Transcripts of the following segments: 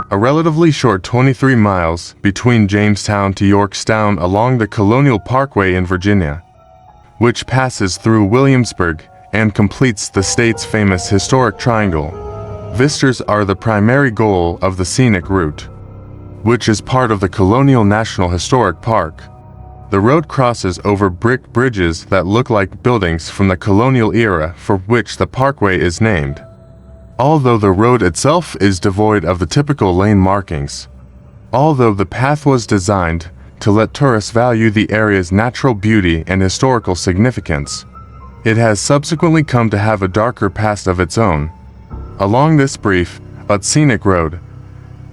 a relatively short 23 miles between Jamestown to Yorktown along the Colonial Parkway in Virginia, which passes through Williamsburg and completes the state's famous historic triangle. Visitors are the primary goal of the scenic route, which is part of the Colonial National Historic Park. The road crosses over brick bridges that look like buildings from the colonial era for which the parkway is named, although the road itself is devoid of the typical lane markings. Although the path was designed to let tourists value the area's natural beauty and historical significance, it has subsequently come to have a darker past of its own. Along this brief but scenic road,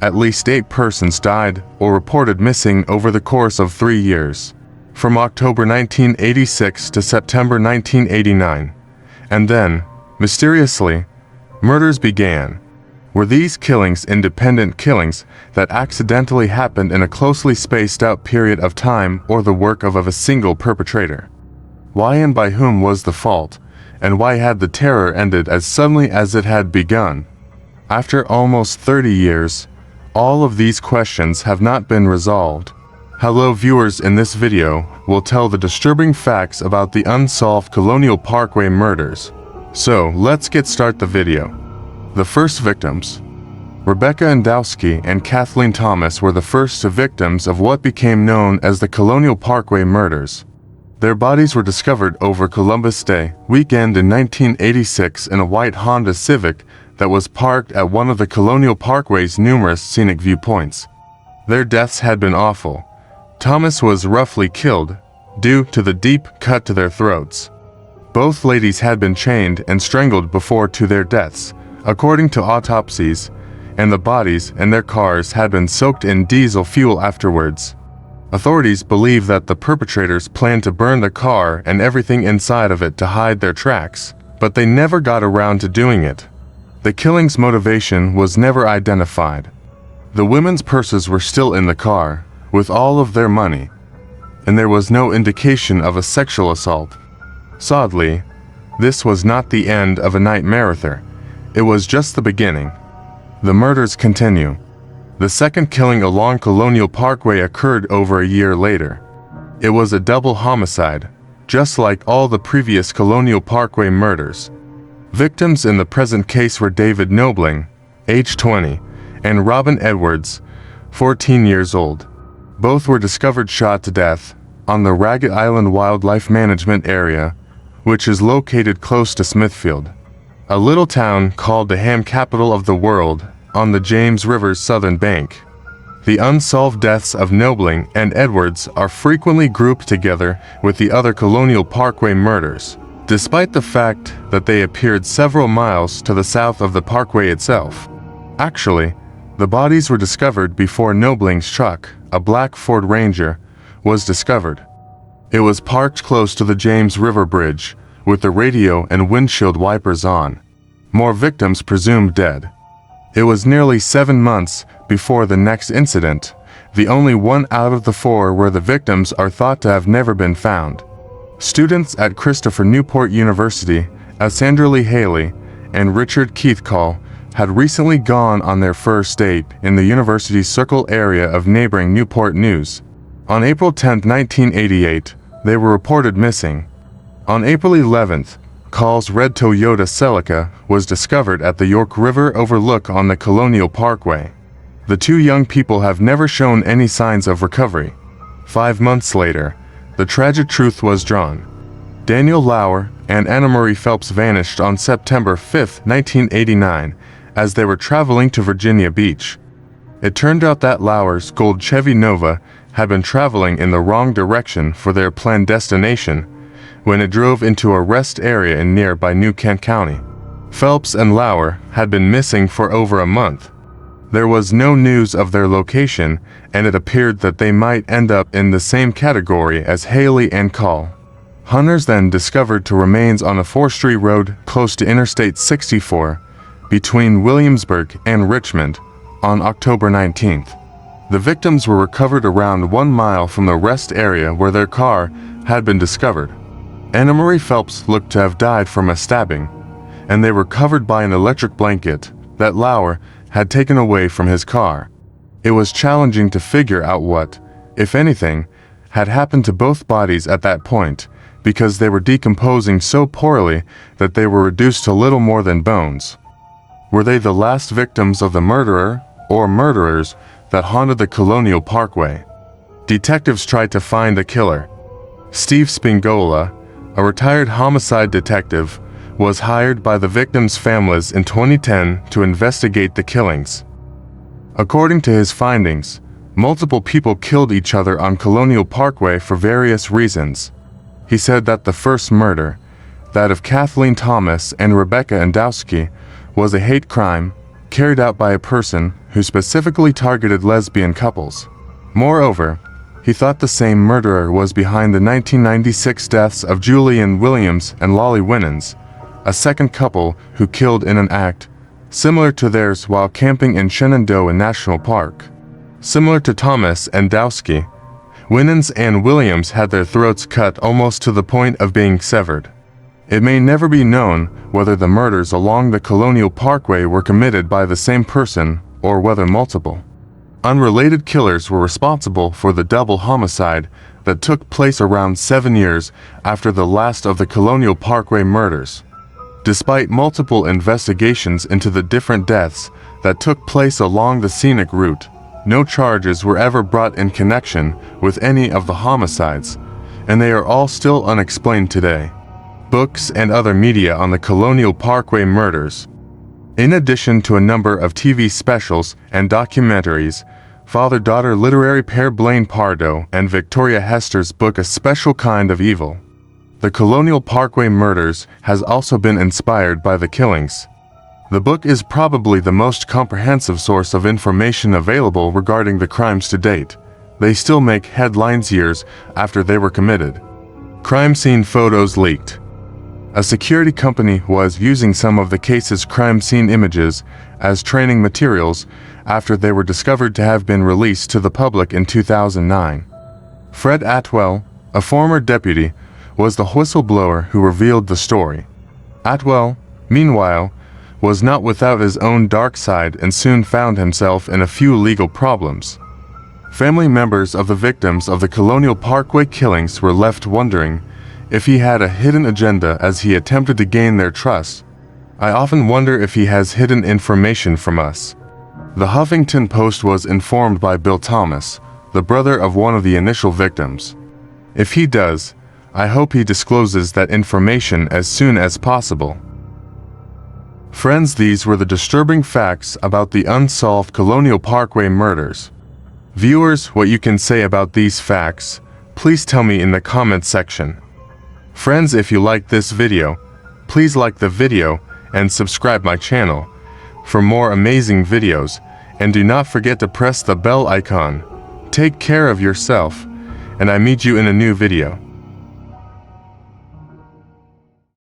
at least 8 persons died or reported missing over the course of 3 years, from October 1986 to September 1989. And then, mysteriously, murders began. Were these killings independent killings that accidentally happened in a closely spaced out period of time, or the work of a single perpetrator? Why and by whom was the fault, and why had the terror ended as suddenly as it had begun? After almost 30 years, all of these questions have not been resolved. Hello viewers, in this video, we'll tell the disturbing facts about the unsolved Colonial Parkway murders. So, let's get start the video. The first victims. Rebecca Endowski and Kathleen Thomas were the first victims of what became known as the Colonial Parkway murders. Their bodies were discovered over Columbus Day weekend in 1986 in a white Honda Civic that was parked at one of the Colonial Parkway's numerous scenic viewpoints. Their deaths had been awful. Thomas was roughly killed due to the deep cut to their throats. Both ladies had been chained and strangled before to their deaths, according to autopsies, and the bodies and their cars had been soaked in diesel fuel afterwards. Authorities believe that the perpetrators planned to burn the car and everything inside of it to hide their tracks, but they never got around to doing it. The killing's motivation was never identified. The women's purses were still in the car, with all of their money, and there was no indication of a sexual assault. Sadly, this was not the end of a nightmare. It was just the beginning. The murders continue. The second killing along Colonial Parkway occurred over a year later. It was a double homicide, just like all the previous Colonial Parkway murders. Victims in the present case were David Nobling, age 20, and Robin Edwards, 14 years old. Both were discovered shot to death on the Ragged Island Wildlife Management Area, which is located close to Smithfield, a little town called the ham capital of the world on the James River's southern bank. The unsolved deaths of Nobling and Edwards are frequently grouped together with the other Colonial Parkway murders, despite the fact that they appeared several miles to the south of the parkway itself. Actually, the bodies were discovered before Nobling's truck, a black Ford Ranger, was discovered. It was parked close to the James River Bridge, with the radio and windshield wipers on. More victims presumed dead. It was nearly 7 months before the next incident, the only one out of the 4 where the victims are thought to have never been found. Students at Christopher Newport University, Sandra Lee Haley and Richard Keith Call, had recently gone on their first date in the university's circle area of neighboring Newport News. On April 10, 1988, they were reported missing. On April 11th, Call's red Toyota Celica was discovered at the York River overlook on the Colonial Parkway. The 2 young people have never shown any signs of recovery. 5 months later, the tragic truth was drawn. Daniel Lauer and Anna Marie Phelps vanished on September 5, 1989, as they were traveling to Virginia Beach. It turned out that Lauer's gold Chevy Nova had been traveling in the wrong direction for their planned destination when it drove into a rest area in nearby New Kent County. Phelps and Lauer had been missing for over a month. There was no news of their location, and it appeared that they might end up in the same category as Haley and Call. Hunters then discovered 2 remains on a forestry road close to Interstate 64, between Williamsburg and Richmond, on October 19th. The victims were recovered around 1 mile from the rest area where their car had been discovered. Anna Marie Phelps looked to have died from a stabbing, and they were covered by an electric blanket that Lauer had taken away from his car. It was challenging to figure out what, if anything, had happened to both bodies at that point, because they were decomposing so poorly that they were reduced to little more than bones. Were they the last victims of the murderer, or murderers, that haunted the Colonial Parkway? Detectives tried to find the killer. Steve Spingola, a retired homicide detective, was hired by the victims' families in 2010 to investigate the killings. According to his findings, multiple people killed each other on Colonial Parkway for various reasons. He said that the first murder, that of Kathleen Thomas and Rebecca Endowski, was a hate crime carried out by a person who specifically targeted lesbian couples. Moreover, he thought the same murderer was behind the 1996 deaths of Julian Williams and Lolly Winans, a second couple who killed in an act similar to theirs while camping in Shenandoah National Park. Similar to Thomas and Dowski, Winans and Williams had their throats cut almost to the point of being severed. It may never be known whether the murders along the Colonial Parkway were committed by the same person or whether multiple unrelated killers were responsible for the double homicide that took place around 7 years after the last of the Colonial Parkway murders. Despite multiple investigations into the different deaths that took place along the scenic route, no charges were ever brought in connection with any of the homicides, and they are all still unexplained today. Books and other media on the Colonial Parkway murders. In addition to a number of TV specials and documentaries, father-daughter literary pair Blaine Pardoe and Victoria Hester's book A Special Kind of Evil. The Colonial Parkway Murders has also been inspired by the killings. The book is probably the most comprehensive source of information available regarding the crimes to date. They still make headlines years after they were committed. Crime scene photos leaked. A security company was using some of the case's crime scene images as training materials after they were discovered to have been released to the public in 2009. Fred Atwell, a former deputy, was the whistleblower who revealed the story. Atwell, meanwhile, was not without his own dark side and soon found himself in a few legal problems. Family members of the victims of the Colonial Parkway killings were left wondering if he had a hidden agenda as he attempted to gain their trust. I often wonder if he has hidden information from us. The Huffington Post was informed by Bill Thomas, the brother of one of the initial victims. If he does, I hope he discloses that information as soon as possible. Friends, these were the disturbing facts about the unsolved Colonial Parkway murders. Viewers, what you can say about these facts, please tell me in the comment section. Friends, if you like this video, please like the video and subscribe my channel for more amazing videos, and do not forget to press the bell icon. Take care of yourself, and I meet you in a new video.